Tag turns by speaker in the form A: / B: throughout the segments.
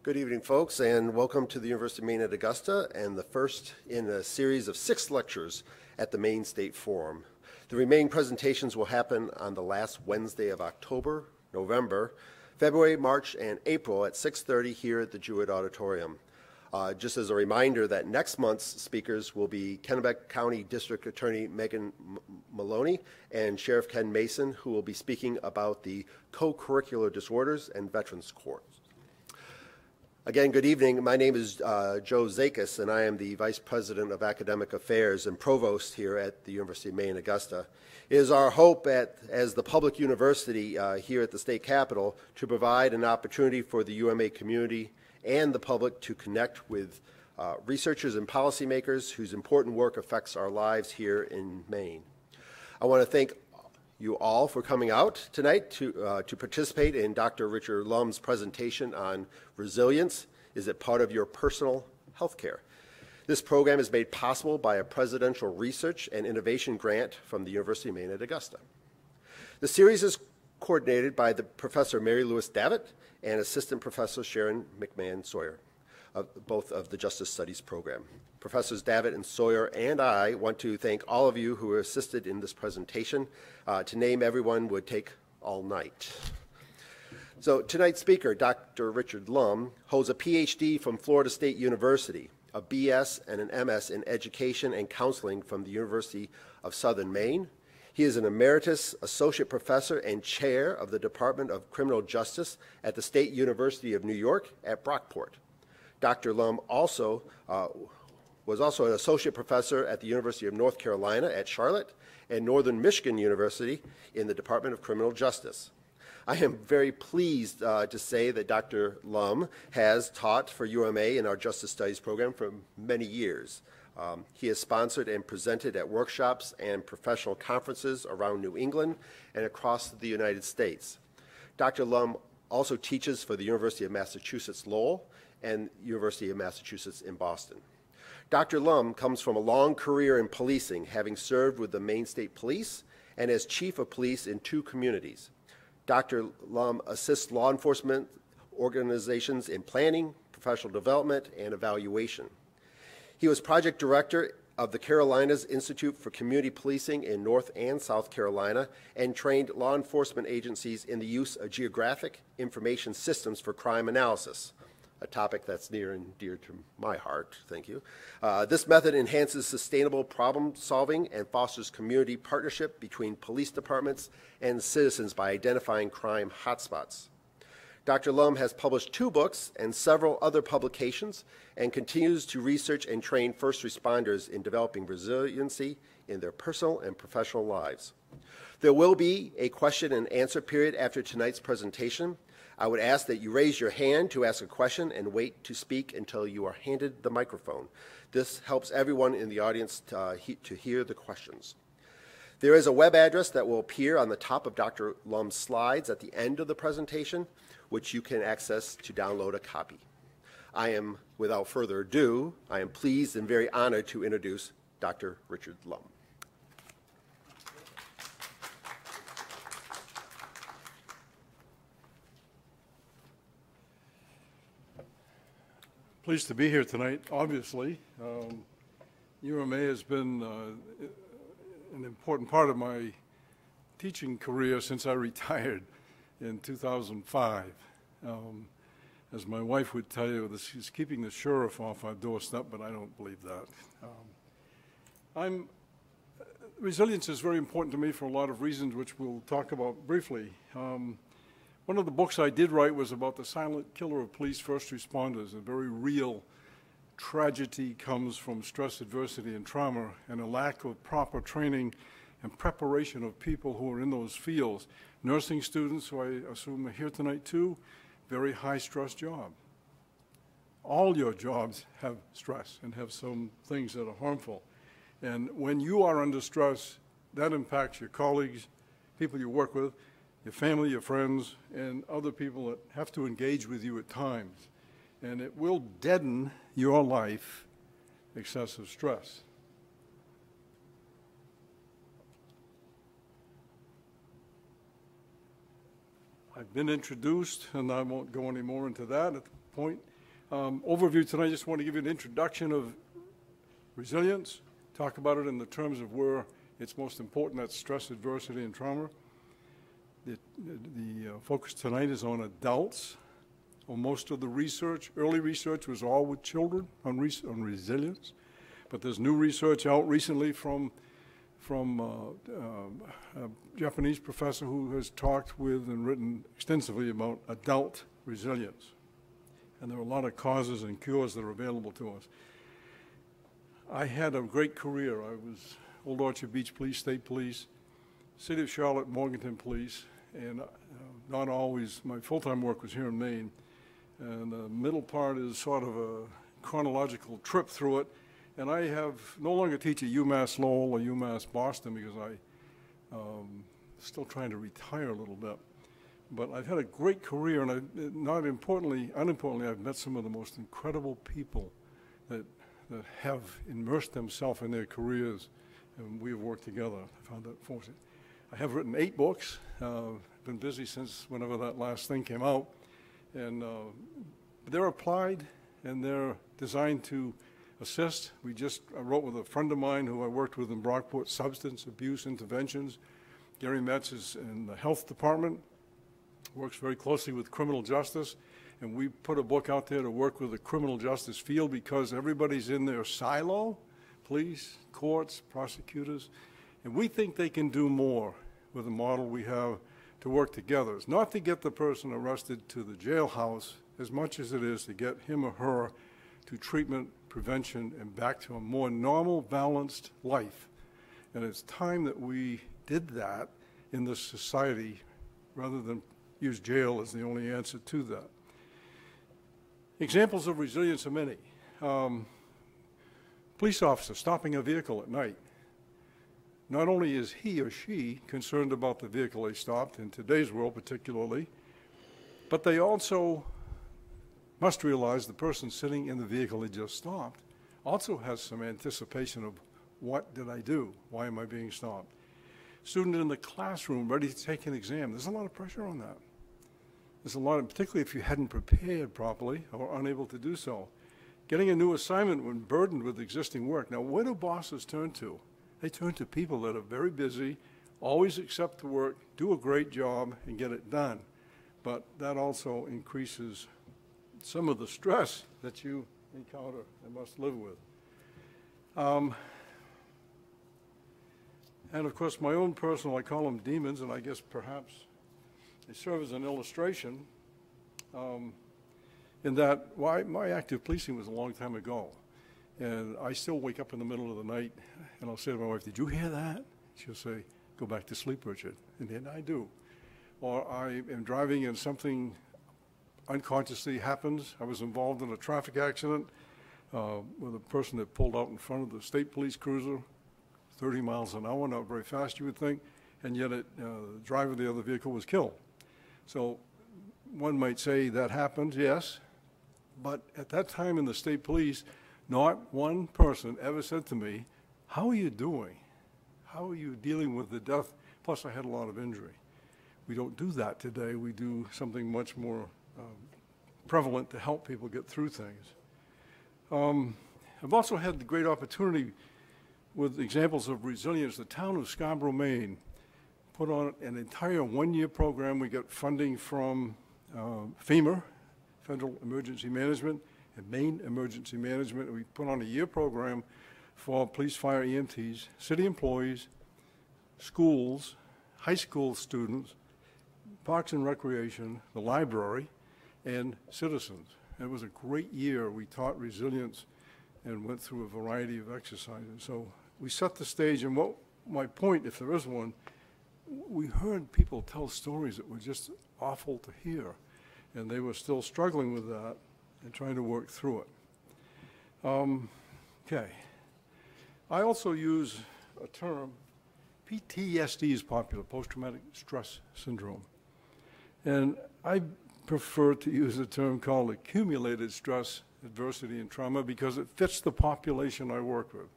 A: Good evening, folks, and welcome to the University of Maine at Augusta and the first in a series of 6 lectures at the Maine State Forum. The remaining presentations will happen on the last Wednesday of October, November, February, March, and April at 6:30 here at the Jewett Auditorium. Just as a reminder that next month's speakers will be Kennebec County District Attorney Megan Maloney and Sheriff Ken Mason, who will be speaking about the co-curricular disorders and Veterans Courts. Again, good evening. My name is Joe Zakis, and I am the Vice President of Academic Affairs and Provost here at the University of Maine, Augusta. It is our hope as the public university here at the state capitol to provide an opportunity for the UMA community and the public to connect with researchers and policymakers whose important work affects our lives here in Maine. I want to thank you all for coming out tonight to participate in Dr. Richard Lum's presentation on resilience. Is it part of your personal health care? This program is made possible by a presidential research and innovation grant from the University of Maine at Augusta. The series is coordinated by the Professor Mary Louise Davitt and Assistant Professor Sharon McMahon Sawyer, both of the Justice Studies program. Professors Davitt and Sawyer and I want to thank all of you who assisted in this presentation. To name everyone would take all night. So tonight's speaker, Dr. Richard Lum, holds a PhD from Florida State University, a BS and an MS in Education and Counseling from the University of Southern Maine. He is an emeritus associate professor and chair of the Department of Criminal Justice at the State University of New York at Brockport. Dr. Lum was also an associate professor at the University of North Carolina at Charlotte and Northern Michigan University in the Department of Criminal Justice. I am very pleased to say that Dr. Lum has taught for UMA in our Justice Studies program for many years. He has sponsored and presented at workshops and professional conferences around New England and across the United States. Dr. Lum also teaches for the University of Massachusetts Lowell and University of Massachusetts in Boston. Dr. Lum comes from a long career in policing, having served with the Maine State Police and as chief of police in 2 communities. Dr. Lum assists law enforcement organizations in planning, professional development, and evaluation. He was project director of the Carolinas Institute for Community Policing in North and South Carolina and trained law enforcement agencies in the use of geographic information systems for crime analysis, a topic that's near and dear to my heart, thank you. This method enhances sustainable problem solving and fosters community partnership between police departments and citizens by identifying crime hotspots. Dr. Lum has published 2 books and several other publications and continues to research and train first responders in developing resiliency in their personal and professional lives. There will be a question and answer period after tonight's presentation. I would ask that you raise your hand to ask a question and wait to speak until you are handed the microphone. This helps everyone in the audience to hear the questions. There is a web address that will appear on the top of Dr. Lum's slides at the end of the presentation, which you can access to download a copy. Without further ado, I am pleased and very honored to introduce Dr. Richard Lum.
B: Pleased to be here tonight, obviously. UMA has been an important part of my teaching career since I retired in 2005. As my wife would tell you, she's keeping the sheriff off our doorstep, but I don't believe that. Resilience is very important to me for a lot of reasons, which we'll talk about briefly. One of the books I did write was about the silent killer of police first responders. A very real tragedy comes from stress, adversity, and trauma, and a lack of proper training and preparation of people who are in those fields. Nursing students, who I assume are here tonight too, very high-stress job. All your jobs have stress and have some things that are harmful. And when you are under stress, that impacts your colleagues, people you work with, your family, your friends, and other people that have to engage with you at times. And it will deaden your life, excessive stress. I've been introduced, and I won't go any more into that at the point. Overview tonight, I just want to give you an introduction of resilience, talk about it in the terms of where it's most important, that's stress, adversity, and trauma. The focus tonight is on adults. Well, most of the research, early research, was all with children on resilience, but there's new research out recently from a Japanese professor who has talked with and written extensively about adult resilience. And there are a lot of causes and cures that are available to us. I had a great career. I was Old Orchard Beach Police, State Police, City of Charlotte, Morganton Police, and not always, my full-time work was here in Maine. And the middle part is sort of a chronological trip through it. And I have no longer teach at UMass Lowell or UMass Boston because I'm still trying to retire a little bit. But I've had a great career, and unimportantly, I've met some of the most incredible people that have immersed themselves in their careers, and we have worked together. I found that fortunate. I have written 8 books. Been busy since whenever that last thing came out. And they're applied, and they're designed to assist. I wrote with a friend of mine who I worked with in Brockport, substance abuse interventions. Gary Metz is in the health department, works very closely with criminal justice, and we put a book out there to work with the criminal justice field because everybody's in their silo, police, courts, prosecutors, and we think they can do more with the model we have to work together. It's not to get the person arrested to the jailhouse as much as it is to get him or her to treatment, prevention, and back to a more normal, balanced life. And it's time that we did that in this society rather than use jail as the only answer to that. Examples of resilience are many. Police officer stopping a vehicle at night. Not only is he or she concerned about the vehicle they stopped, in today's world particularly, but they also must realize the person sitting in the vehicle they just stopped also has some anticipation of what did I do? Why am I being stopped? Student in the classroom ready to take an exam. There's a lot of pressure on that. There's a lot of, particularly if you hadn't prepared properly or unable to do so. Getting a new assignment when burdened with existing work. Now, where do bosses turn to? They turn to people that are very busy, always accept the work, do a great job, and get it done. But that also increases some of the stress that you encounter and must live with. And of course, my own personal, I call them demons, and I guess perhaps they serve as an illustration in that my active policing was a long time ago. And I still wake up in the middle of the night, and I'll say to my wife, "Did you hear that?" She'll say, "Go back to sleep, Richard." And then I do. Or I am driving and something unconsciously happens. I was involved in a traffic accident with a person that pulled out in front of the state police cruiser, 30 miles an hour, not very fast you would think, and yet the driver of the other vehicle was killed. So one might say that happened, yes, but at that time in the state police, not one person ever said to me, "How are you doing? How are you dealing with the death?" Plus I had a lot of injury. We don't do that today. We do something much more prevalent to help people get through things. I've also had the great opportunity with examples of resilience. The town of Scarborough, Maine, put on an entire one-year program. We got funding from FEMA, Federal Emergency Management, and Maine Emergency Management. We put on a year program for police, fire, EMTs, city employees, schools, high school students, Parks and Recreation, the library, and citizens. And it was a great year. We taught resilience and went through a variety of exercises. So we set the stage, and what my point, if there is one, we heard people tell stories that were just awful to hear, and they were still struggling with that and trying to work through it. Okay. I also use a term, PTSD is popular, post-traumatic stress syndrome. And I prefer to use a term called accumulated stress, adversity, and trauma because it fits the population I work with.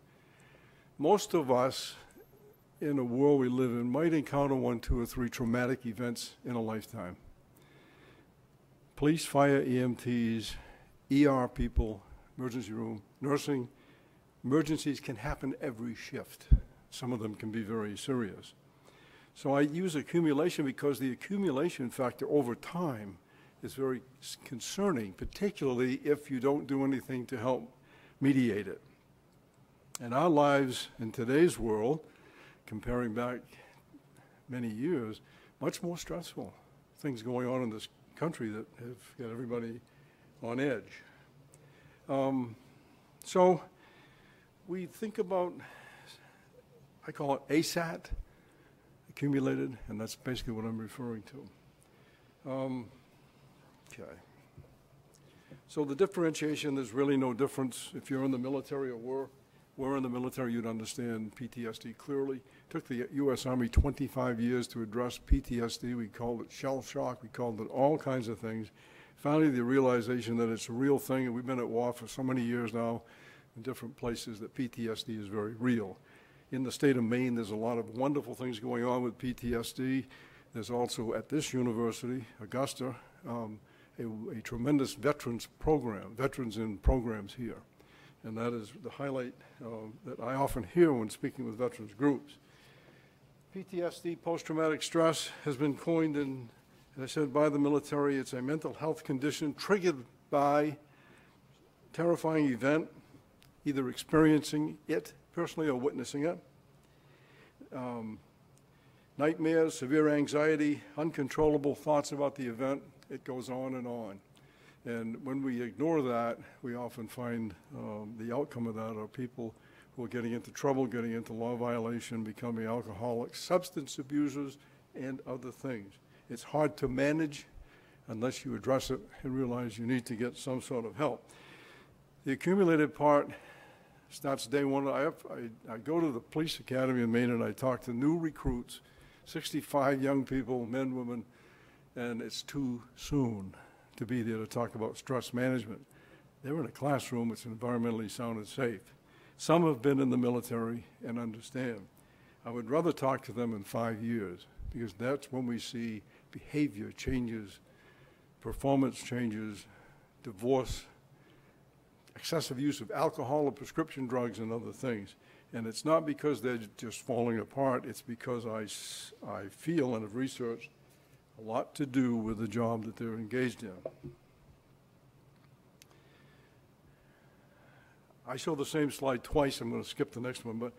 B: Most of us in the world we live in might encounter 1, 2, or 3 traumatic events in a lifetime. Police, fire, EMTs, ER people, emergency room, nursing. Emergencies can happen every shift. Some of them can be very serious. So I use accumulation because the accumulation factor over time is very concerning, particularly if you don't do anything to help mediate it. And our lives in today's world, comparing back many years, much more stressful. Things going on in this country that have got everybody on edge. So we think about, I call it ASAT, accumulated, and that's basically what I'm referring to. Okay. So the differentiation, there's really no difference. If you're in the military or were in the military, you'd understand PTSD clearly. It took the U.S. Army 25 years to address PTSD. We called it shell shock. We called it all kinds of things. Finally, the realization that it's a real thing, and we've been at war for so many years now in different places, that PTSD is very real. In the state of Maine, there's a lot of wonderful things going on with PTSD. There's also at this university, Augusta, a tremendous veterans program, veterans in programs here. And that is the highlight that I often hear when speaking with veterans groups. PTSD, post-traumatic stress, has been coined in, as I said, by the military. It's a mental health condition triggered by terrifying event, either experiencing it personally or witnessing it. Nightmares, severe anxiety, uncontrollable thoughts about the event. It goes on and on. And when we ignore that, we often find the outcome of that are people who are getting into trouble, getting into law violation, becoming alcoholics, substance abusers, and other things. It's hard to manage unless you address it and realize you need to get some sort of help. The accumulated part starts day one. I go to the police academy in Maine and I talk to new recruits, 65 young people, men, women, and it's too soon to be there to talk about stress management. They're in a classroom, it's environmentally sound and safe. Some have been in the military and understand. I would rather talk to them in 5 years because that's when we see behavior changes, performance changes, divorce, excessive use of alcohol or prescription drugs and other things. And it's not because they're just falling apart, it's because I feel and have researched a lot to do with the job that they're engaged in. I show the same slide twice. I'm going to skip the next one, but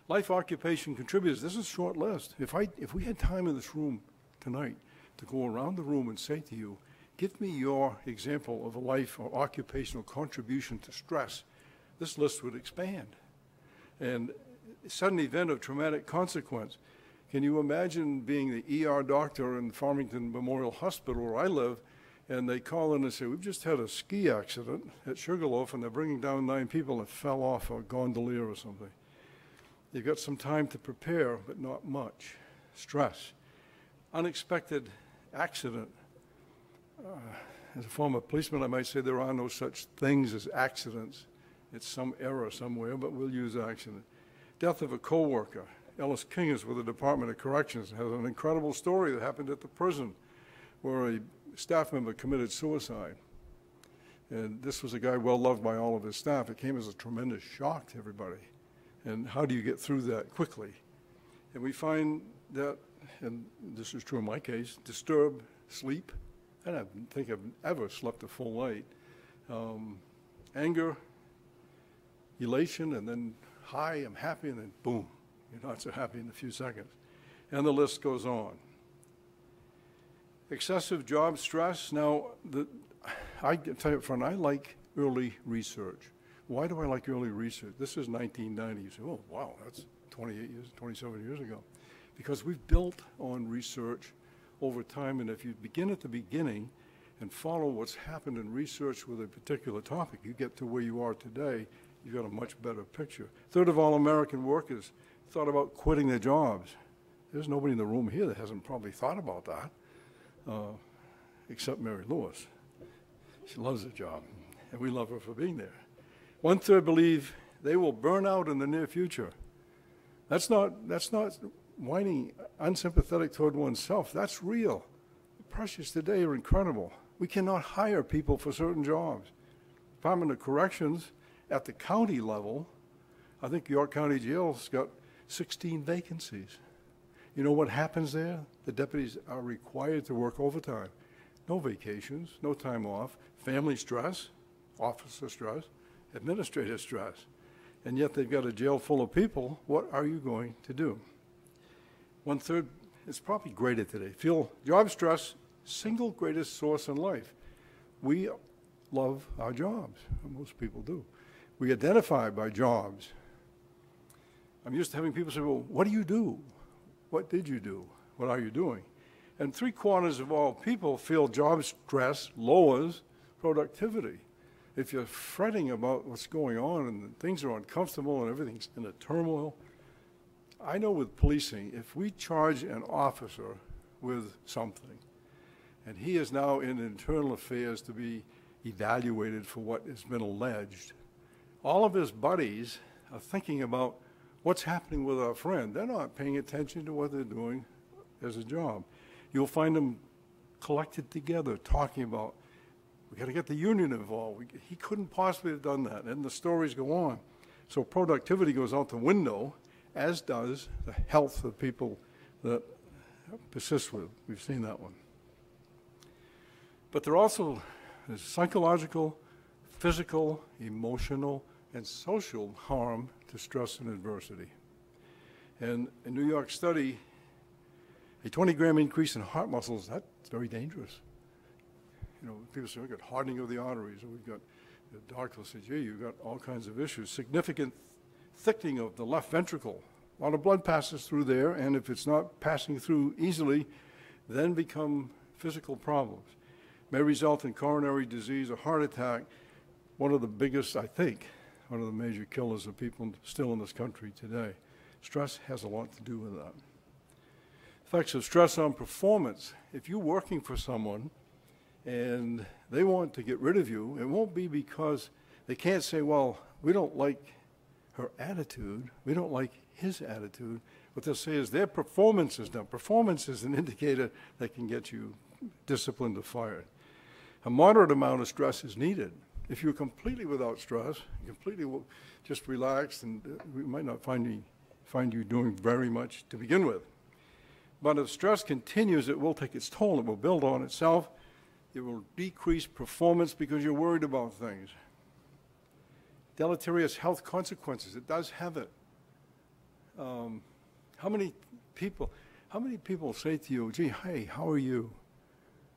B: life occupation contributors. This is a short list. If we had time in this room tonight to go around the room and say to you, give me your example of a life or occupational contribution to stress, this list would expand. And sudden event of traumatic consequence. Can you imagine being the ER doctor in Farmington Memorial Hospital where I live, and they call in and say, we've just had a ski accident at Sugarloaf, and they're bringing down 9 people that fell off a gondolier or something. You've got some time to prepare, but not much. Stress. Unexpected accident. As a former policeman, I might say there are no such things as accidents. It's some error somewhere, but we'll use accident. Death of a coworker. Ellis King is with the Department of Corrections, has an incredible story that happened at the prison where a staff member committed suicide. And this was a guy well loved by all of his staff. It came as a tremendous shock to everybody. And how do you get through that quickly? And we find that, and this is true in my case, disturbed sleep. I don't think I've ever slept a full night. Anger, elation, and then high, I'm happy, and then boom. You're not so happy in a few seconds. And the list goes on. Excessive job stress. Now, I can tell you up front, I like early research. Why do I like early research? This is 1990. You say, oh, wow, that's 28 years, 27 years ago. Because we've built on research over time, and if you begin at the beginning and follow what's happened in research with a particular topic, you get to where you are today, you've got a much better picture. A third of all American workers thought about quitting their jobs. There's nobody in the room here that hasn't probably thought about that, except Mary Lewis. She loves her job, and we love her for being there. 1/3 believe they will burn out in the near future. That's not whining, unsympathetic toward oneself. That's real. The pressures today are incredible. We cannot hire people for certain jobs. Department of Corrections at the county level, I think York County Jail's got 16 vacancies. You know what happens there? The deputies are required to work overtime. No vacations, no time off, family stress, officer stress, administrative stress. And yet they've got a jail full of people. What are you going to do? 1/3, it's probably greater today. Feel job stress, single greatest source in life. We love our jobs. Most people do. We identify by jobs. I'm used to having people say, well, what do you do? What did you do? What are you doing? And 3/4 of all people feel job stress lowers productivity. If you're fretting about what's going on and things are uncomfortable and everything's in a turmoil, I know with policing, if we charge an officer with something, and he is now in internal affairs to be evaluated for what has been alleged, all of his buddies are thinking about what's happening with our friend. They're not paying attention to what they're doing as a job. You'll find them collected together talking about, we got to get the union involved. He couldn't possibly have done that. And the stories go on. So productivity goes out the window, as does the health of people that persist with. We've seen that one. But there also is psychological, physical, emotional, and social harm to stress and adversity. And a New York study, a 20-gram increase in heart muscles, that's very dangerous. You know, people say, we've got hardening of the arteries, or we've got, the doctor says, yeah, you've got all kinds of issues. Significant thickening of the left ventricle. A lot of blood passes through there, and if it's not passing through easily, then become physical problems. May result in coronary disease or heart attack. One of the biggest, I think, one of the major killers of people still in this country today. Stress has a lot to do with that. Effects of stress on performance. If you're working for someone and they want to get rid of you, it won't be because they can't say, well, we don't like her attitude, we don't like his attitude. What they'll say is their performance is done. Performance is an indicator that can get you disciplined or fired. A moderate amount of stress is needed. If you're completely without stress, completely just relaxed, and we might not find you doing very much to begin with. But if stress continues, it will take its toll. It will build on itself. It will decrease performance because you're worried about things. Deleterious health consequences. It does have it. How many people say to you, gee, hey, how are you?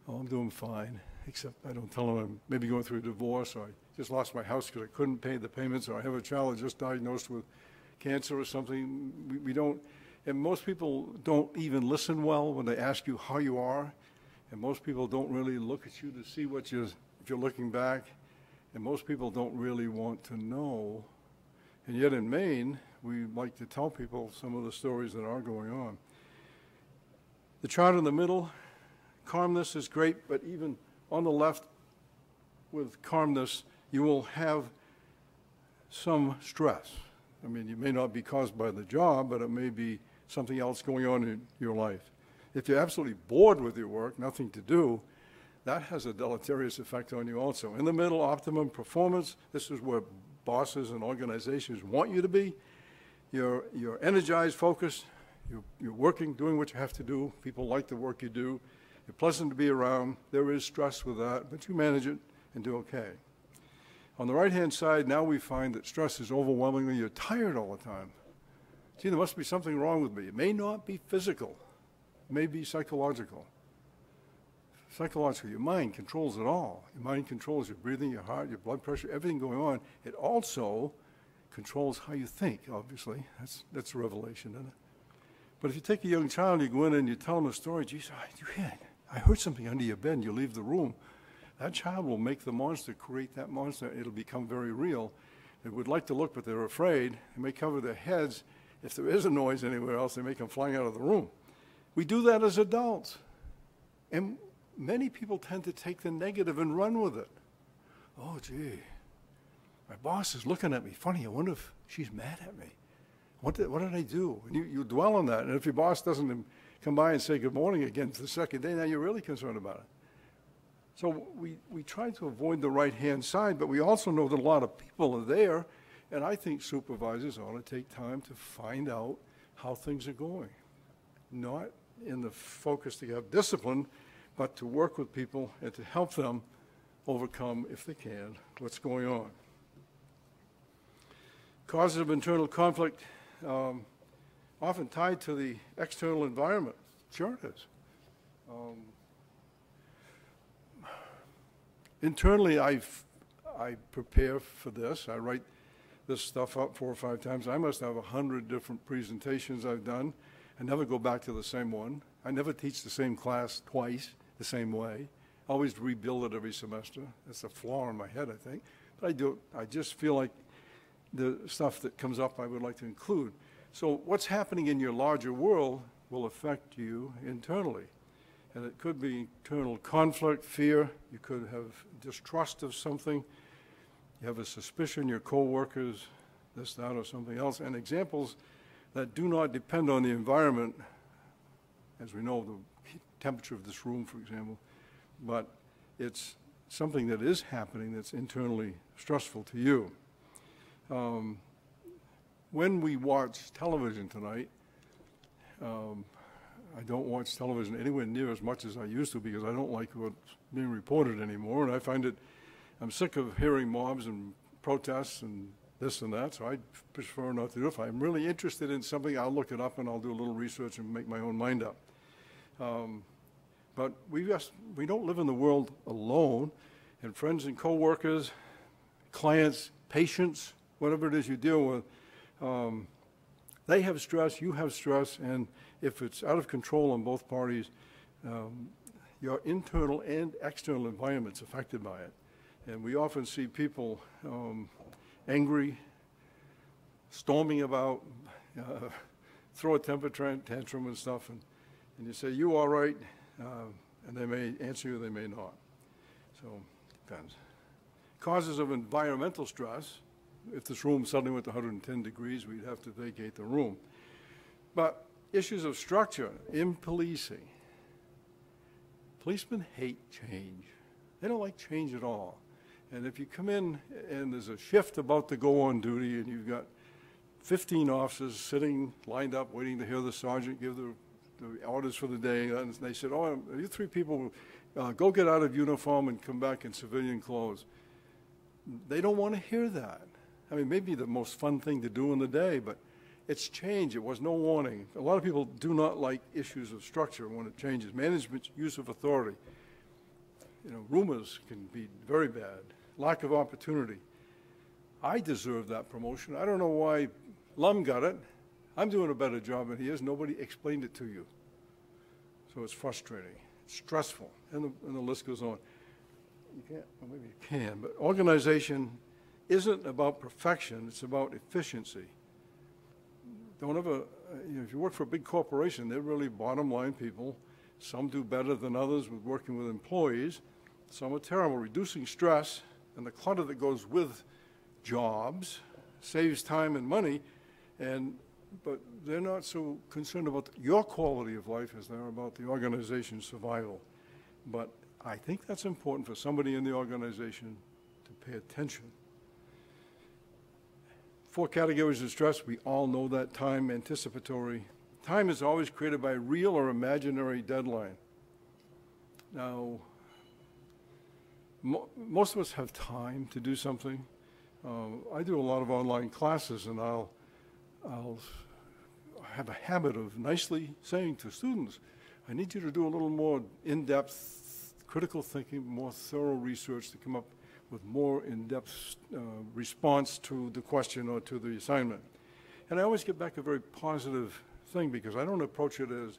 B: Oh, I'm doing fine, except I don't tell them I'm maybe going through a divorce, or I just lost my house because I couldn't pay the payments, or I have a child just diagnosed with cancer or something. We don't, and most people don't even listen well when they ask you how you are, and most people don't really look at you to see if you're looking back, and most people don't really want to know. And yet in Maine, we like to tell people some of the stories that are going on. The chart in the middle, calmness is great, but even on the left with calmness, you will have some stress. I mean, it may not be caused by the job, but it may be something else going on in your life. If you're absolutely bored with your work, nothing to do, that has a deleterious effect on you also. In the middle, optimum performance. This is where bosses and organizations want you to be. You're energized, focused. You're working, doing what you have to do. People like the work you do. You're pleasant to be around. There is stress with that, but you manage it and do okay. On the right-hand side, now we find that stress is overwhelmingly, you're tired all the time. Gee, there must be something wrong with me. It may not be physical. It may be psychological. Psychological, your mind controls it all. Your mind controls your breathing, your heart, your blood pressure, everything going on. It also controls how you think, obviously. That's a revelation, isn't it? But if you take a young child, you go in and you tell them a story, geez, I heard something under your bed, and you leave the room. That child will make the monster, create that monster. It'll become very real. They would like to look, but they're afraid. They may cover their heads. If there is a noise anywhere else, they may come flying out of the room. We do that as adults. And many people tend to take the negative and run with it. Oh, gee, my boss is looking at me funny. I wonder if she's mad at me. What did I do? And you dwell on that. And if your boss doesn't come by and say good morning again for the second day, now you're really concerned about it. So we try to avoid the right-hand side, but we also know that a lot of people are there, and I think supervisors ought to take time to find out how things are going. Not in the focus to have discipline, but to work with people and to help them overcome, if they can, what's going on. Causes of internal conflict, often tied to the external environment. Sure it is. Internally, I prepare for this. I write this stuff up 4 or 5 times. I must have 100 different presentations I've done. I never go back to the same one. I never teach the same class twice the same way. I always rebuild it every semester. That's a flaw in my head, I think. But I do. I just feel like the stuff that comes up I would like to include. So what's happening in your larger world will affect you internally. And it could be internal conflict, fear. You could have distrust of something. You have a suspicion, your coworkers, this, that, or something else. And examples that do not depend on the environment, as we know, the temperature of this room, for example, but it's something that is happening that's internally stressful to you. When we watch television tonight, I don't watch television anywhere near as much as I used to because I don't like what's being reported anymore, and I find it, I'm sick of hearing mobs and protests and this and that, so I prefer not to do it. If I'm really interested in something, I'll look it up and I'll do a little research and make my own mind up. But we don't live in the world alone, and friends and coworkers, clients, patients, whatever it is you deal with, they have stress, you have stress, and if it's out of control on both parties, your internal and external environment's affected by it. And we often see people angry, storming about, throw a temper tantrum and stuff, and you say, you all right? And they may answer you, they may not. So, depends. Causes of environmental stress. If this room suddenly went to 110 degrees, we'd have to vacate the room. But issues of structure in policing. Policemen hate change. They don't like change at all. And if you come in and there's a shift about to go on duty and you've got 15 officers sitting, lined up, waiting to hear the sergeant give the orders for the day, and they said, oh, you 3 people, go get out of uniform and come back in civilian clothes. They don't want to hear that. I mean, maybe the most fun thing to do in the day, but it's change. It was no warning. A lot of people do not like issues of structure when it changes. Management's use of authority. You know, rumors can be very bad. Lack of opportunity. I deserve that promotion. I don't know why Lum got it. I'm doing a better job than he is. Nobody explained it to you. So it's frustrating. It's stressful. And the list goes on. You can't, well, maybe you can, but organization isn't about perfection. It's about efficiency. Don't ever, if you work for a big corporation, they're really bottom line people. Some do better than others with working with employees. Some are terrible. Reducing stress and the clutter that goes with jobs saves time and money, but they're not so concerned about your quality of life as they're about the organization's survival. But I think that's important for somebody in the organization to pay attention. 4 categories of stress, we all know that. Time, anticipatory. Time is always created by a real or imaginary deadline. Now, most of us have time to do something. I do a lot of online classes, and I'll have a habit of nicely saying to students, I need you to do a little more in-depth critical thinking, more thorough research to come up with more in-depth response to the question or to the assignment. And I always get back a very positive thing because I don't approach it as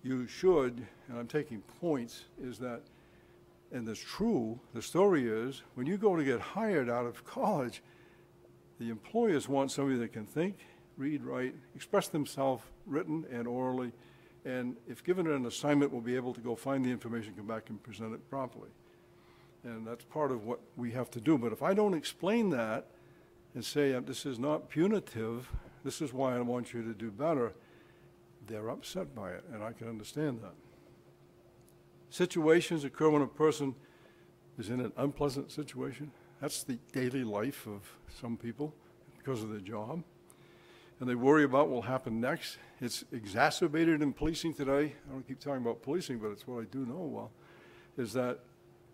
B: you should, and I'm taking points, is that, and it's true, the story is, when you go to get hired out of college, the employers want somebody that can think, read, write, express themselves written and orally, and if given an assignment, will be able to go find the information, come back and present it properly. And that's part of what we have to do. But if I don't explain that and say, this is not punitive, this is why I want you to do better, they're upset by it, and I can understand that. Situations occur when a person is in an unpleasant situation. That's the daily life of some people because of their job. And they worry about what will happen next. It's exacerbated in policing today. I don't keep talking about policing, but it's what I do know well, is that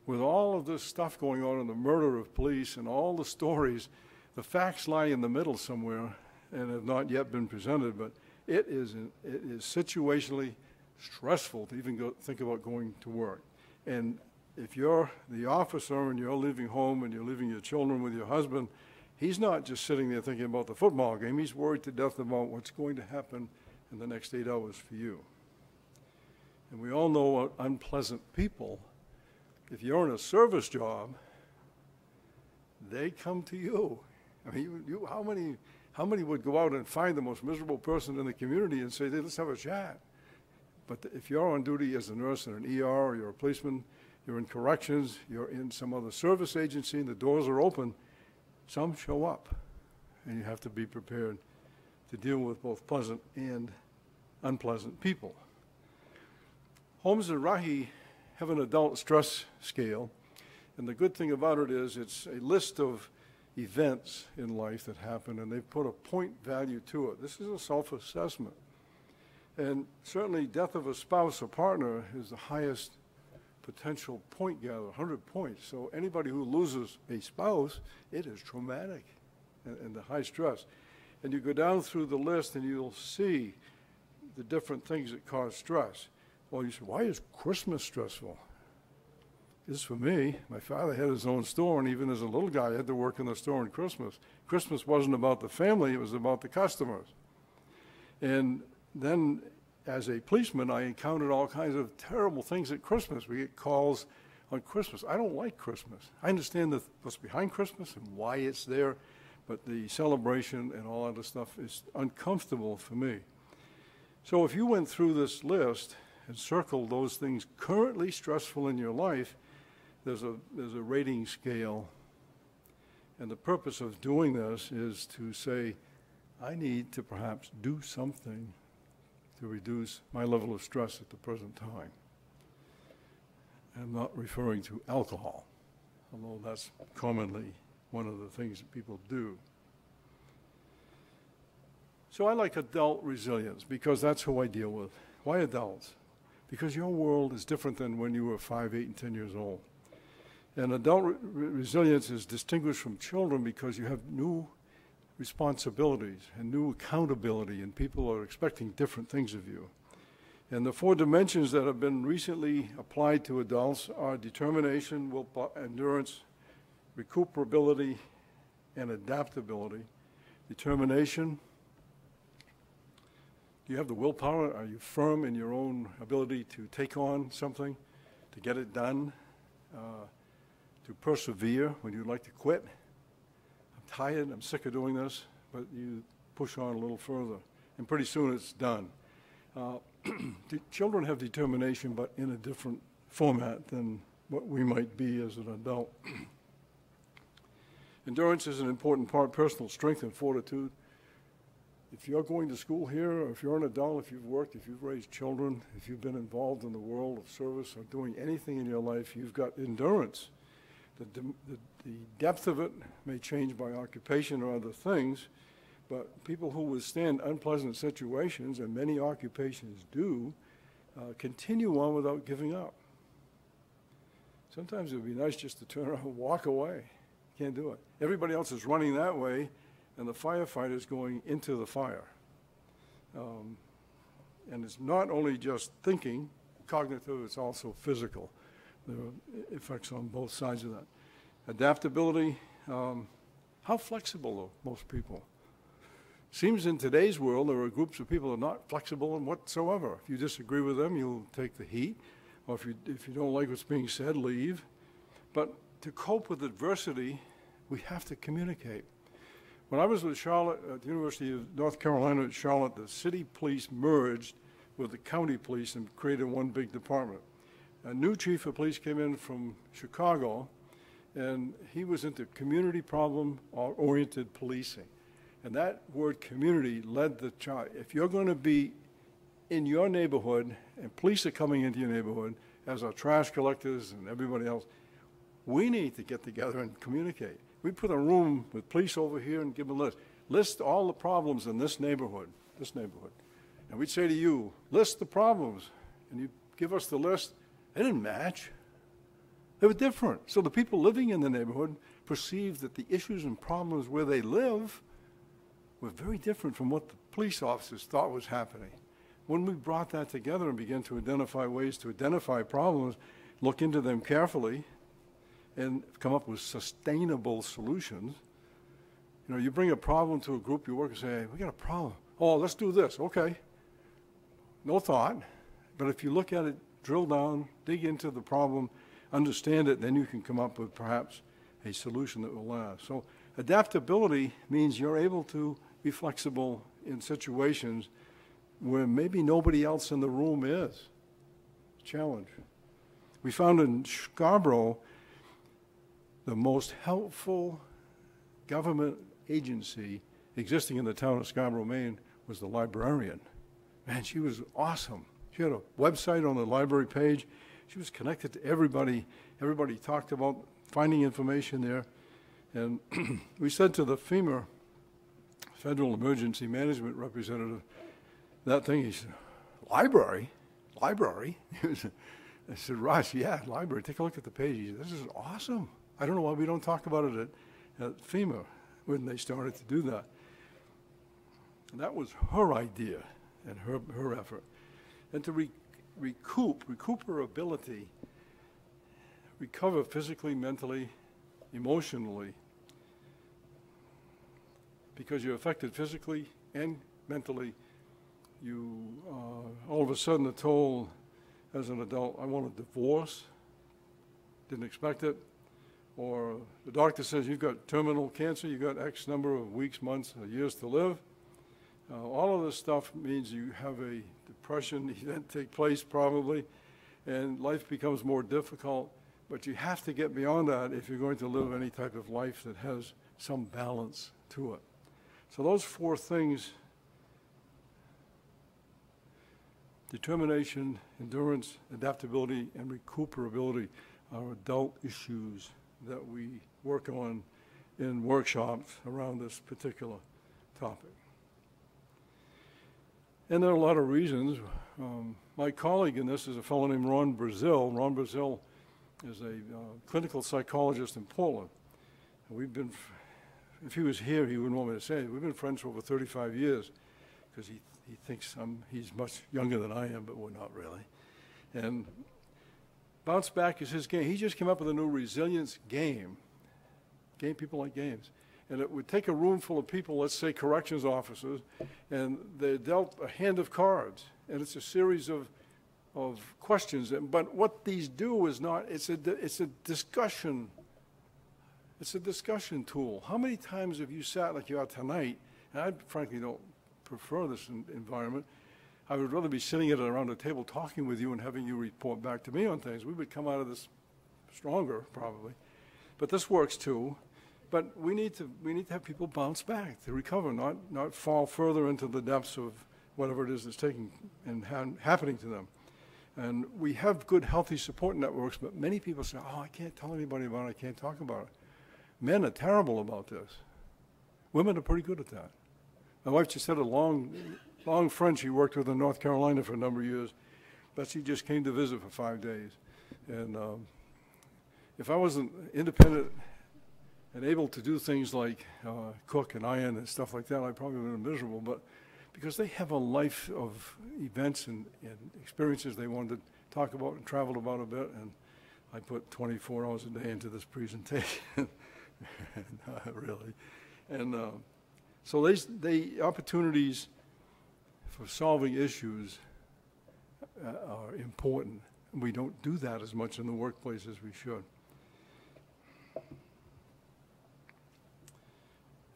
B: with all of this stuff going on in the murder of police and all the stories, the facts lie in the middle somewhere and have not yet been presented, but it is situationally stressful to even think about going to work. And if you're the officer and you're leaving home and you're leaving your children with your husband, he's not just sitting there thinking about the football game. He's worried to death about what's going to happen in the next 8 hours for you. And we all know unpleasant people. If you're in a service job, they come to you. I mean, how many would go out and find the most miserable person in the community and say, hey, let's have a chat? But if you're on duty as a nurse in an ER or you're a policeman, you're in corrections, you're in some other service agency and the doors are open, some show up. And you have to be prepared to deal with both pleasant and unpleasant people. Holmes and Rahe have an adult stress scale, and the good thing about it is it's a list of events in life that happen, and they've put a point value to it. This is a self-assessment. And certainly death of a spouse or partner is the highest potential point gather, 100 points. So anybody who loses a spouse, it is traumatic and the high stress. And you go down through the list and you'll see the different things that cause stress. Well, you say, why is Christmas stressful? It's for me. My father had his own store, and even as a little guy, I had to work in the store on Christmas. Christmas wasn't about the family, it was about the customers. And then, as a policeman, I encountered all kinds of terrible things at Christmas. We get calls on Christmas. I don't like Christmas. I understand what's behind Christmas and why it's there, but the celebration and all that stuff is uncomfortable for me. So if you went through this list and circled those things currently stressful in your life, there's a rating scale. And the purpose of doing this is to say, I need to perhaps do something to reduce my level of stress at the present time. I'm not referring to alcohol, although that's commonly one of the things that people do. So I like adult resilience because that's who I deal with. Why adults? Because your world is different than when you were 5, 8, and 10 years old. And adult resilience is distinguished from children because you have new responsibilities and new accountability, and people are expecting different things of you. And the 4 dimensions that have been recently applied to adults are determination, endurance, recuperability, and adaptability. Determination, do you have the willpower? Are you firm in your own ability to take on something, to get it done, to persevere when you'd like to quit? I'm tired, I'm sick of doing this, but you push on a little further, and pretty soon it's done. Children have determination, but in a different format than what we might be as an adult. Endurance is an important part, personal strength and fortitude. If you're going to school here, or if you're an adult, if you've worked, if you've raised children, if you've been involved in the world of service or doing anything in your life, you've got endurance. The depth of it may change by occupation or other things, but people who withstand unpleasant situations, and many occupations do, continue on without giving up. Sometimes it would be nice just to turn around and walk away. Can't do it. Everybody else is running that way, and the firefighter's going into the fire. And it's not only just thinking, cognitive, it's also physical. There are effects on both sides of that. Adaptability, how flexible are most people? Seems in today's world there are groups of people that are not flexible in whatsoever. If you disagree with them, you'll take the heat, or if you don't like what's being said, leave. But to cope with adversity, we have to communicate. When I was with Charlotte at the University of North Carolina at Charlotte, the city police merged with the county police and created one big department. A new chief of police came in from Chicago, and he was into community problem-oriented policing. And that word community led the charge. If you're going to be in your neighborhood, and police are coming into your neighborhood, as are trash collectors and everybody else, We need to get together and communicate. We put a room with police over here and give them a list. List all the problems in this neighborhood. And we'd say to you, list the problems. And you give us the list. They didn't match. They were different. So the people living in the neighborhood perceived that the issues and problems where they live were very different from what the police officers thought was happening. When we brought that together and began to identify ways to identify problems, look into them carefully, and come up with sustainable solutions. You know, you bring a problem to a group you work and say, hey, we got a problem. Oh, let's do this. Okay. No thought. But if you look at it, drill down, dig into the problem, understand it, then you can come up with perhaps a solution that will last. So adaptability means you're able to be flexible in situations where maybe nobody else in the room is. Challenge. We found in Scarborough the most helpful government agency existing in the town of Scarborough, Maine, was the librarian. Man, she was awesome. She had a website on the library page. She was connected to everybody. Everybody talked about finding information there. And we said to the FEMA, Federal Emergency Management Representative, that thing, he said, library? Library? I said, Ross, yeah, library. Take a look at the page. He said, this is awesome. I don't know why we don't talk about it at FEMA when they started to do that. And that was her idea and her effort. And to recuperability, recover physically, mentally, emotionally, because you're affected physically and mentally. You all of a sudden are told as an adult, I want a divorce, didn't expect it, or the doctor says you've got terminal cancer, you've got X number of weeks, months, or years to live. All of this stuff means you have a depression event take place probably, and life becomes more difficult, but you have to get beyond that if you're going to live any type of life that has some balance to it. So those four things, determination, endurance, adaptability, and recuperability, are adult issues that we work on in workshops around this particular topic. And there are a lot of reasons. My colleague in this is a fellow named Ron Brazil. Ron Brazil is a clinical psychologist in Portland. And we've been, if he was here, he wouldn't want me to say it. We've been friends for over 35 years because he thinks he's much younger than I am, but we're not really. And bounce back is his game. He just came up with a new resilience game. People like games. And it would take a room full of people, let's say corrections officers, and they're dealt a hand of cards. And it's a series of questions. But what these do is not, it's a discussion. It's a discussion tool. How many times have you sat like you are tonight, and I frankly don't prefer this environment. I would rather be sitting around a table talking with you and having you report back to me on things. We would come out of this stronger, probably. But this works too. But we need to have people bounce back to recover, not fall further into the depths of whatever it is that's taking and happening to them. And we have good, healthy support networks, but many people say, oh, I can't tell anybody about it, I can't talk about it. Men are terrible about this. Women are pretty good at that. My wife just had a long friend she worked with in North Carolina for a number of years, but she just came to visit for 5 days. And if I wasn't independent and able to do things like cook and iron and stuff like that, I probably would have been miserable. But because they have a life of events and experiences they wanted to talk about and travel about a bit, and I put 24 hours a day into this presentation, really. And so they opportunities for solving issues are important. We don't do that as much in the workplace as we should.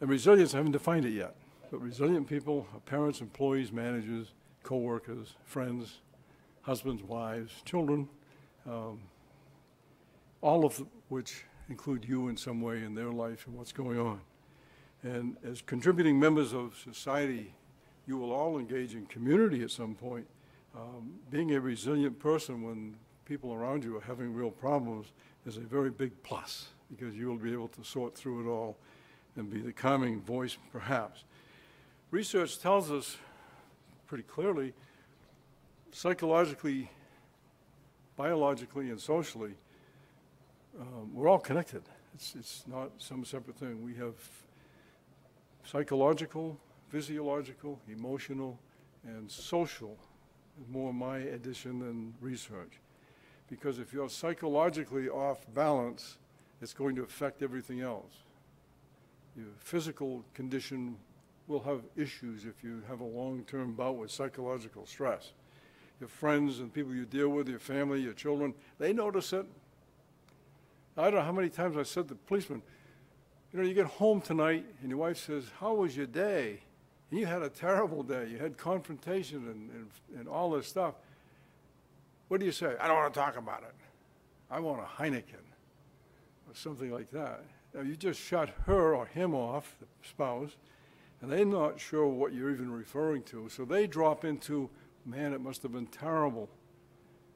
B: And resilience, I haven't defined it yet, but resilient people are parents, employees, managers, co-workers, friends, husbands, wives, children, all of which include you in some way in their life and what's going on. And as contributing members of society, you will all engage in community at some point. Being a resilient person when people around you are having real problems is a very big plus, because you will be able to sort through it all and be the calming voice, perhaps. Research tells us pretty clearly, psychologically, biologically, and socially, we're all connected. It's not some separate thing. We have psychological, physiological, emotional, and social, more my addition than research. Because if you're psychologically off balance, it's going to affect everything else. Your physical condition will have issues if you have a long-term bout with psychological stress. Your friends and people you deal with, your family, your children, they notice it. I don't know how many times I said to the policeman, you know, you get home tonight and your wife says, how was your day? And you had a terrible day. You had confrontation and all this stuff. What do you say? I don't want to talk about it. I want a Heineken or something like that. Now, you just shut her or him off, the spouse, and they're not sure what you're even referring to. So they drop into, man, it must have been terrible.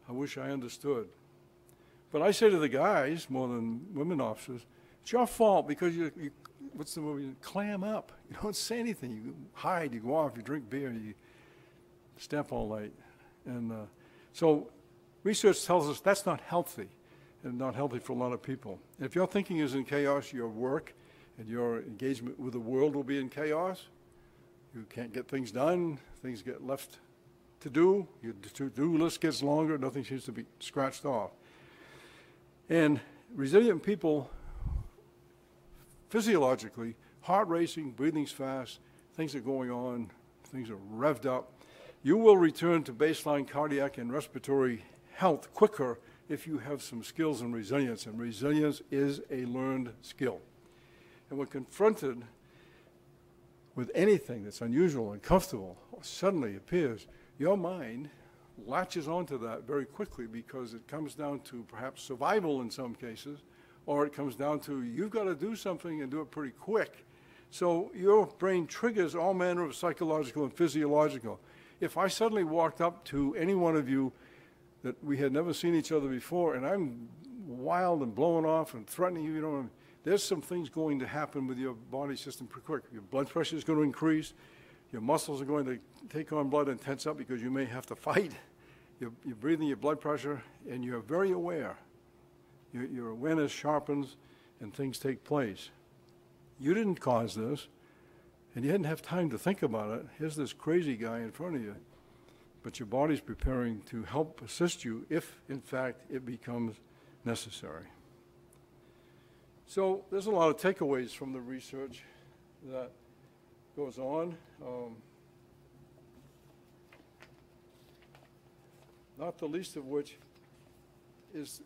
B: I wish I understood. But I say to the guys, more than women officers, it's your fault because you what's the movie? You clam up. You don't say anything. You hide, you go off, you drink beer, you step all night. And so research tells us that's not healthy, and not healthy for a lot of people. If your thinking is in chaos, your work and your engagement with the world will be in chaos. You can't get things done. Things get left to do. Your to-do list gets longer. Nothing seems to be scratched off. And resilient people, physiologically, heart racing, breathing's fast, things are going on, things are revved up. You will return to baseline cardiac and respiratory health quicker if you have some skills in resilience, and resilience is a learned skill. And when confronted with anything that's unusual and comfortable, suddenly appears, your mind latches onto that very quickly, because it comes down to perhaps survival in some cases, or it comes down to you've got to do something and do it pretty quick. So your brain triggers all manner of psychological and physiological. If I suddenly walked up to any one of you that we had never seen each other before, and I'm wild and blowing off and threatening you, you know, there's some things going to happen with your body system pretty quick. Your blood pressure is going to increase. Your muscles are going to take on blood and tense up because you may have to fight. You're breathing your blood pressure, and you're very aware. Your awareness sharpens, and things take place. You didn't cause this, and you didn't have time to think about it. Here's this crazy guy in front of you. But your body's preparing to help assist you if, in fact, it becomes necessary. So there's a lot of takeaways from the research that goes on. Not the least of which is,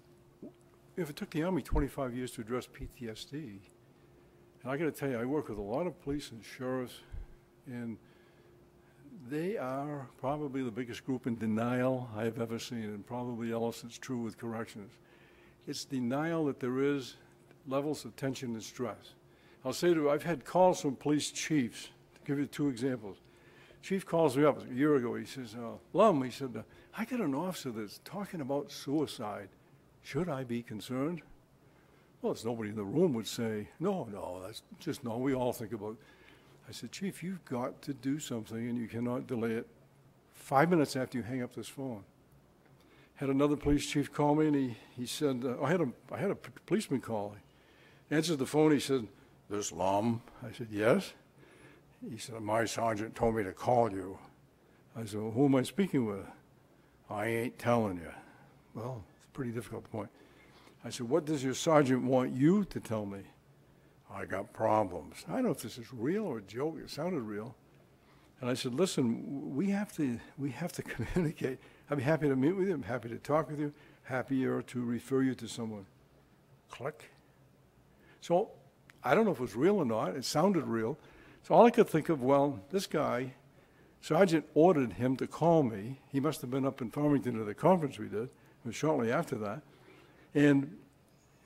B: if it took the Army 25 years to address PTSD, and I got to tell you, I work with a lot of police and sheriffs, and they are probably the biggest group in denial I've ever seen, and probably else it's true with corrections. It's denial that there is levels of tension and stress. I'll say to you, I've had calls from police chiefs. To give you two examples. Chief calls me up a year ago. He says, Lum, he said, I got an officer that's talking about suicide. Should I be concerned? Well, it's nobody in the room would say, no, that's just no, we all think about it. I said, Chief, you've got to do something, and you cannot delay it. 5 minutes after you hang up this phone. Had another police chief call me, and he said, I had a policeman call. He answered the phone, he said, this Lum? I said, yes. He said, my sergeant told me to call you. I said, well, who am I speaking with? I ain't telling you. Well, it's a pretty difficult point. I said, what does your sergeant want you to tell me? I got problems. I don't know if this is real or a joke. It sounded real. And I said, listen, we have to communicate. I'd be happy to meet with you. I'm happy to talk with you. Happier to refer you to someone. Click. So I don't know if it was real or not. It sounded real. So all I could think of, well, this guy, Sergeant ordered him to call me. He must have been up in Farmington at the conference we did. It was shortly after that. And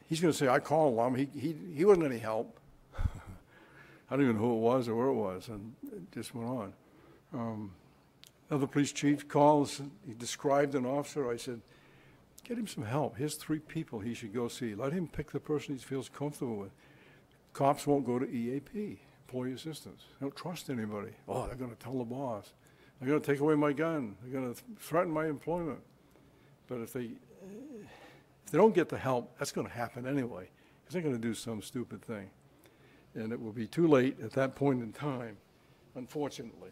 B: he's going to say, I called him. He wasn't any help. I don't even know who it was or where it was. And it just went on. Another police chief calls. He described an officer. I said, get him some help. Here's 3 people he should go see. Let him pick the person he feels comfortable with. Cops won't go to EAP, employee assistance. They don't trust anybody. Oh, they're going to tell the boss. They're going to take away my gun. They're going to threaten my employment. But if they don't get the help, that's going to happen anyway, because they're going to do some stupid thing. And it will be too late at that point in time, unfortunately.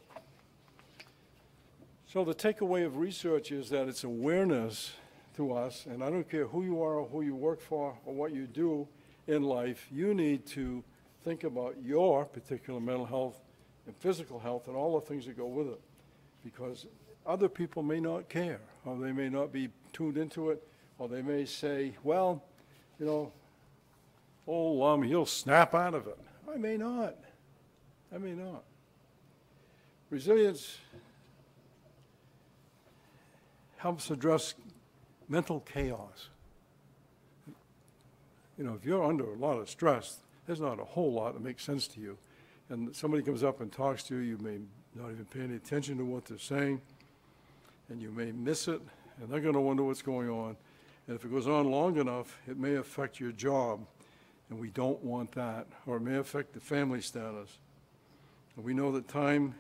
B: So the takeaway of research is that it's awareness to us, and I don't care who you are or who you work for or what you do in life, you need to think about your particular mental health and physical health and all the things that go with it, because other people may not care, or they may not be tuned into it, or they may say, well, you know, oh, he'll snap out of it. I may not. I may not. Resilience helps address mental chaos. You know, if you're under a lot of stress, there's not a whole lot that makes sense to you. And somebody comes up and talks to you, you may not even pay any attention to what they're saying, and you may miss it, and they're going to wonder what's going on. And if it goes on long enough, it may affect your job, and we don't want that, or it may affect the family status. And we know that time,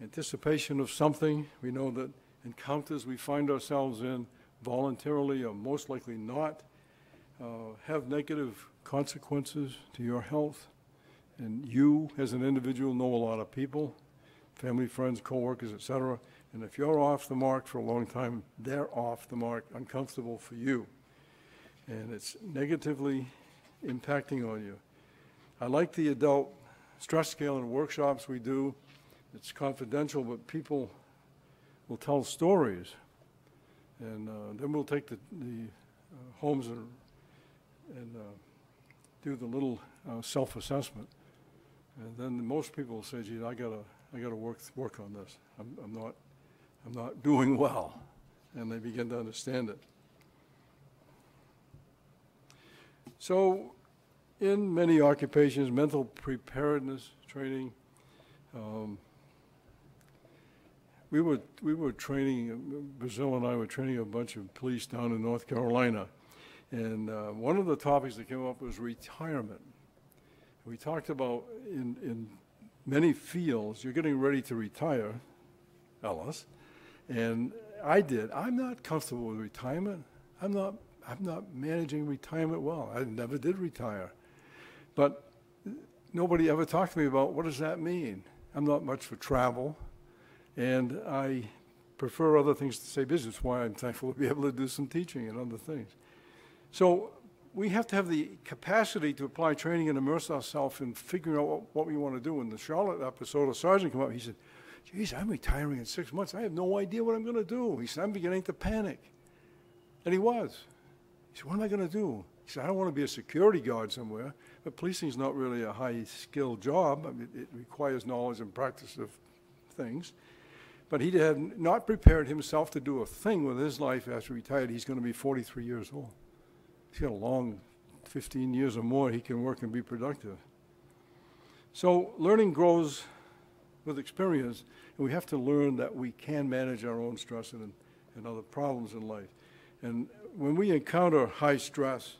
B: anticipation of something, we know that encounters we find ourselves in, voluntarily or most likely not, have negative consequences to your health. And you, as an individual, know a lot of people, family, friends, coworkers, etc. And if you're off the mark for a long time, they're off the mark, uncomfortable for you. And it's negatively impacting on you. I like the adult stress scale and workshops we do. It's confidential, but people will tell stories. And then we'll take the Holmes and do the little self-assessment. And then most people will say, gee, I gotta work on this. I'm not doing well. And they begin to understand it. So in many occupations, mental preparedness training, we were training, Brazil and I were training a bunch of police down in North Carolina. And one of the topics that came up was retirement. We talked about in many fields, you're getting ready to retire, Ellis, and I did. I'm not comfortable with retirement. I'm not managing retirement well. I never did retire. But nobody ever talked to me about what does that mean. I'm not much for travel, and I prefer other things to say business, why I'm thankful to be able to do some teaching and other things. So we have to have the capacity to apply training and immerse ourselves in figuring out what we want to do. In the Charlotte episode, a sergeant came up, he said, geez, I'm retiring in 6 months. I have no idea what I'm going to do. He said, I'm beginning to panic. And he was. He said, what am I going to do? He said, I don't want to be a security guard somewhere, but policing is not really a high-skilled job. I mean, it requires knowledge and practice of things. But he had not prepared himself to do a thing with his life after he retired. He's going to be 43 years old. He's got a long 15 years or more he can work and be productive. So learning grows with experience, and we have to learn that we can manage our own stress and other problems in life. And when we encounter high stress,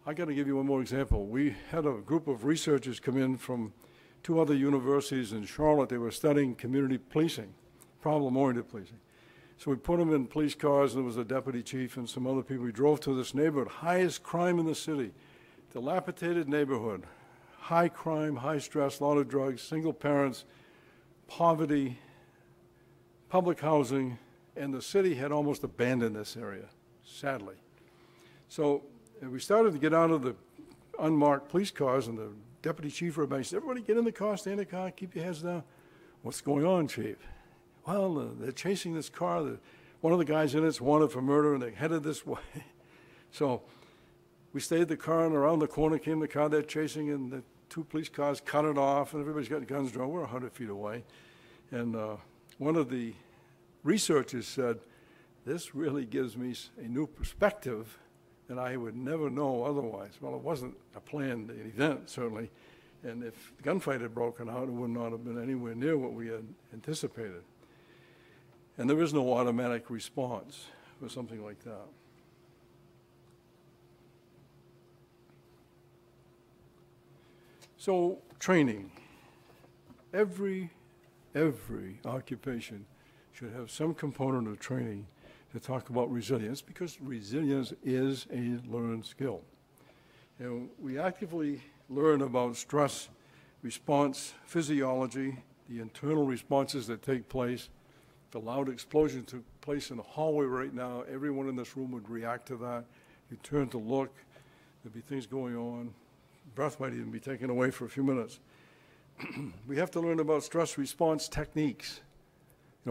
B: I got to give you one more example. We had a group of researchers come in from 2 other universities in Charlotte. They were studying community policing, problem-oriented policing. So we put them in police cars, and there was a deputy chief and some other people. We drove to this neighborhood, highest crime in the city, dilapidated neighborhood, high crime, high stress, a lot of drugs, single parents, poverty, public housing, and the city had almost abandoned this area, sadly. So we started to get out of the unmarked police cars, and the deputy chief said, everybody get in the car, stay in the car, keep your heads down. What's going on, chief? Well, they're chasing this car. One of the guys in it's wanted for murder, and they headed this way. So we stayed in the car, and around the corner came the car they're chasing, and the 2 police cars cut it off, and everybody's got guns drawn. We're 100 feet away. And one of the researchers said, this really gives me a new perspective that I would never know otherwise. Well, it wasn't a planned event, certainly. And if the gunfight had broken out, it would not have been anywhere near what we had anticipated. And there is no automatic response. or something like that. So, training. Every occupation should have some component of training to talk about resilience, because resilience is a learned skill. We actively learn about stress response physiology, the internal responses that take place. If a loud explosion took place in the hallway right now, everyone in this room would react to that. You turn to look, there'd be things going on. Breath might even be taken away for a few minutes. We have to learn about stress response techniques.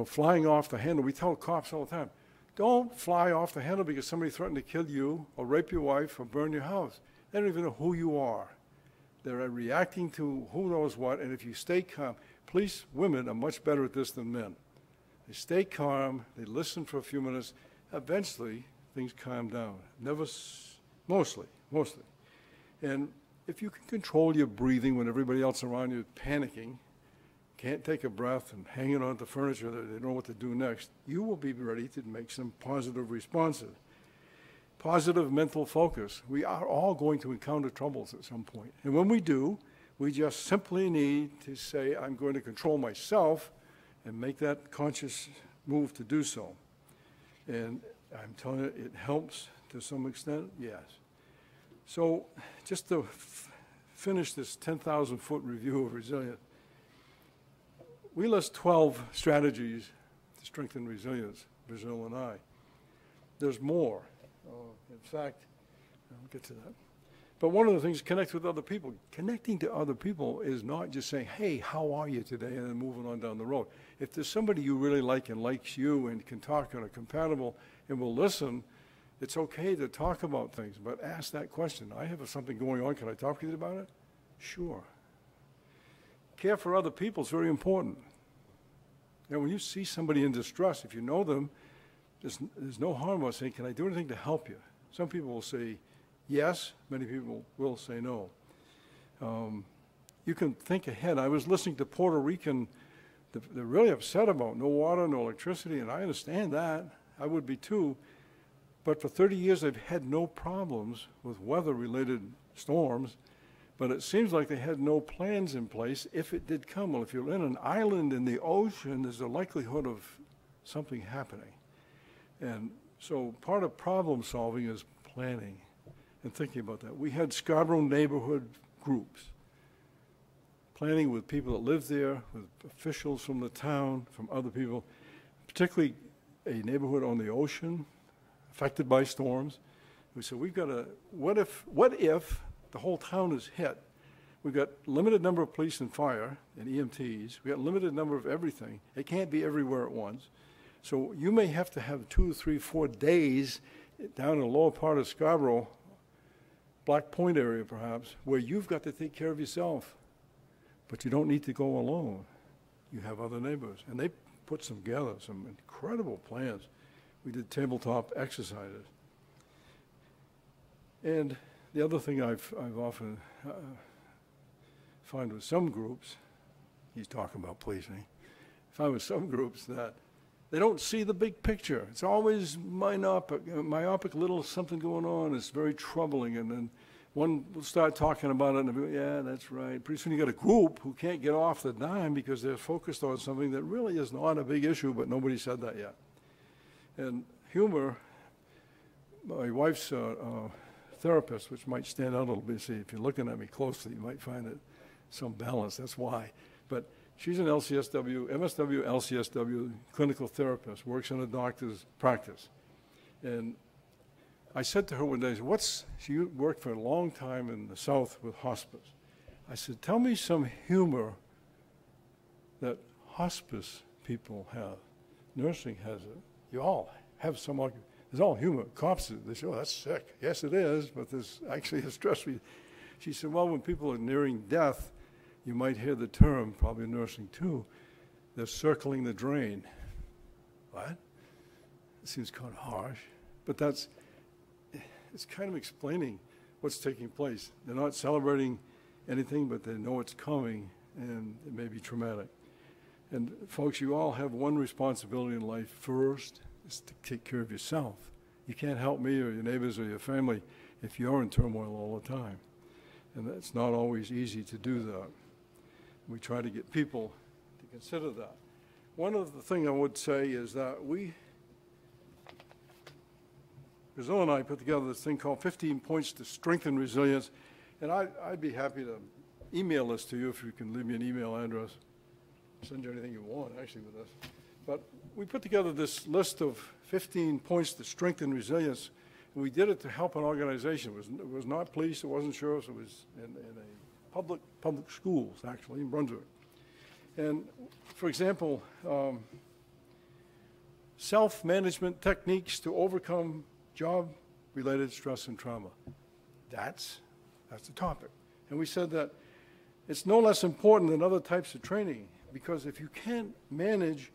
B: Flying off the handle. We tell cops all the time, don't fly off the handle because somebody threatened to kill you or rape your wife or burn your house. They don't even know who you are. They're reacting to who knows what, and if you stay calm, police women are much better at this than men. They stay calm, they listen for a few minutes, eventually things calm down. Mostly. And if you can control your breathing when everybody else around you is panicking, can't take a breath and hanging on to furniture that they don't know what to do next, you will be ready to make some positive responses. Positive mental focus. We are all going to encounter troubles at some point. And when we do, we just simply need to say, I'm going to control myself and make that conscious move to do so. And I'm telling you, it helps to some extent, yes. So just to finish this 10,000-foot review of resilience, we list 12 strategies to strengthen resilience, Brazil and I. There's more. In fact, I'll get to that. But one of the things, connect with other people. Connecting to other people is not just saying, hey, how are you today, and then moving on down the road. If there's somebody you really like and likes you and can talk and are compatible and will listen, it's okay to talk about things, but ask that question. I have something going on. Can I talk with you about it? Sure. Care for other people is very important. When you see somebody in distress, if you know them, there's no harm about saying, can I do anything to help you? Some people will say yes. Many people will say no. You can think ahead. I was listening to Puerto Rican. They're really upset about no water, no electricity, and I understand that. I would be too. But for 30 years, they've had no problems with weather-related storms. But it seems like they had no plans in place if it did come. Well, if you're in an island in the ocean, there's a likelihood of something happening. And so part of problem solving is planning and thinking about that. We had Scarborough neighborhood groups, planning with people that live there, with officials from the town, from other people, particularly a neighborhood on the ocean affected by storms. We said, we've got to, what if the whole town is hit? We've got limited number of police and fire and EMTs. We've got limited number of everything. It can't be everywhere at once. So you may have to have 2, 3, 4 days down in the lower part of Scarborough, Black Point area perhaps, where you've got to take care of yourself. But you don't need to go alone. You have other neighbors. And they put together some incredible plans. We did tabletop exercises. And the other thing I've often find with some groups, he's talking about policing, find with some groups that they don't see the big picture. It's always myopic little something going on. It's very troubling. And then one will start talking about it and they'll be, yeah, that's right. Pretty soon you got a group who can't get off the dime because they're focused on something that really is not a big issue, but nobody said that yet. And humor, my wife's therapist, which might stand out a little bit. See, if you're looking at me closely, you might find it some balance. That's why. But she's an LCSW, MSW, LCSW clinical therapist, works in a doctor's practice. And I said to her one day, she worked for a long time in the South with hospice. I said, tell me some humor that hospice people have. Nursing has it. You all have some, it's all humor. Cops, they say, oh, that's sick. Yes, it is, but there's actually a stress. She said, well, when people are nearing death, you might hear the term, probably in nursing too, they're circling the drain. What? It seems kind of harsh, but it's kind of explaining what's taking place. They're not celebrating anything, but they know it's coming, and it may be traumatic. And folks, you all have one responsibility in life first, is to take care of yourself. You can't help me or your neighbors or your family if you're in turmoil all the time. And it's not always easy to do that. We try to get people to consider that. One of the things I would say is that Brazil and I put together this thing called 15 Points to Strengthen Resilience, and I'd be happy to email this to you if you can leave me an email address. I'll send you anything you want, actually, with this. But we put together this list of 15 points to strengthen resilience, and we did it to help an organization. It was not police, it wasn't sheriffs, it was in a public schools, actually, in Brunswick. And, for example, self-management techniques to overcome job-related stress and trauma. That's the topic. And we said that it's no less important than other types of training, because if you can't manage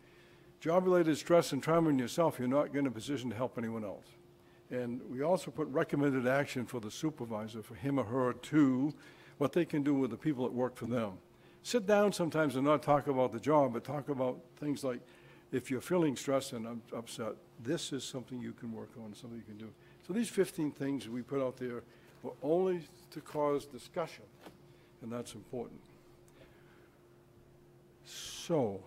B: job-related stress and trauma in yourself, you're not in a position to help anyone else. And we also put recommended action for the supervisor, for him or her, to what they can do with the people that work for them. Sit down sometimes and not talk about the job, but talk about things like, if you're feeling stressed and upset, this is something you can work on, something you can do. So these 15 things we put out there were only to cause discussion, and that's important. So